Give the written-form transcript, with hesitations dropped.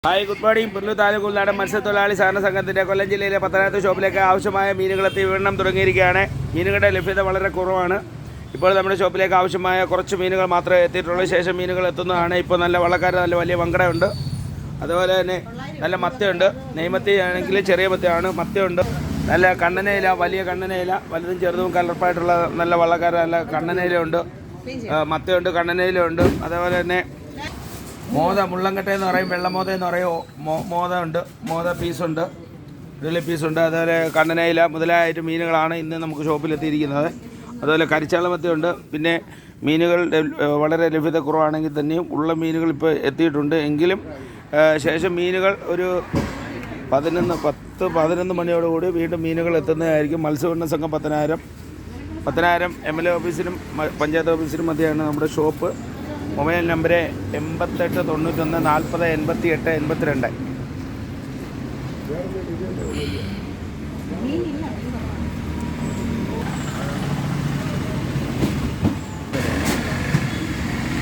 Hi, good morning. Pullur taluk ഉൾനാടൻ മത്സ്യത്തൊഴിലാളി സഹകരണ സംഘത്തിൻ്റെ കൊല്ലം ജില്ലയിലെ പത്തനാപുരത്ത് ഷോപ്പിലേക്ക് ആവശ്യമായ മീനുകളെത്തി വിപണനം തുടങ്ങിയിരിക്കുകയാണ്. മീനുകളുടെ ലഭ്യത വളരെ കുറവാണ്. ഇപ്പോൾ നമ്മുടെ ഷോപ്പിലേക്ക് ആവശ്യമായ കുറച്ച് മീനുകൾ മാത്രമേ എത്തിയിട്ടുള്ളൂ. ശേഷം മീനുകൾ എത്തുന്നതാണ്. ഇപ്പോൾ നല്ല വള്ളക്കാർ, നല്ല വലിയ വങ്കടയുണ്ട്, അതുപോലെ തന്നെ നല്ല മത്തയുണ്ട്. നെയ്മത്തി ആണെങ്കിൽ ചെറിയ മത്തിയാണ്. മത്തയുണ്ട്, നല്ല കണ്ണനയില, വലിയ കണ്ണനയില, വലുതും ചെറുതും കലർപ്പായിട്ടുള്ള നല്ല വള്ളക്കാർ, നല്ല കണ്ണനയിലുണ്ട്, മത്തയുണ്ട്, കണ്ണനയിലുണ്ട്. അതേപോലെ തന്നെ മോത, മുള്ളങ്കട്ട എന്ന് പറയും, വെള്ളമോത എന്ന് പറയും, മോത ഉണ്ട്, മോത പീസുണ്ട്, ഇതിലെ പീസുണ്ട്. അതുപോലെ കണ്ണനയില മുതലായിട്ട് മീനുകളാണ് ഇന്ന് നമുക്ക് ഷോപ്പിലെത്തിയിരിക്കുന്നത്. അതുപോലെ കരിച്ചാളമത്തിയുണ്ട്. പിന്നെ മീനുകൾ വളരെ ലഭ്യത കുറവാണെങ്കിൽ തന്നെയും ഉള്ള മീനുകൾ ഇപ്പോൾ എത്തിയിട്ടുണ്ട്. എങ്കിലും ശേഷം മീനുകൾ ഒരു 10-11 മണിയോടുകൂടി വീണ്ടും മീനുകൾ എത്തുന്നതായിരിക്കും. മത്സ്യബന്ധന സംഘം പത്തനാപുരം MLA ഓഫീസിലും പഞ്ചായത്ത് ഓഫീസിലും മധ്യയാണ് നമ്മുടെ ഷോപ്പ്. Mobile number 88 91 40 88 82.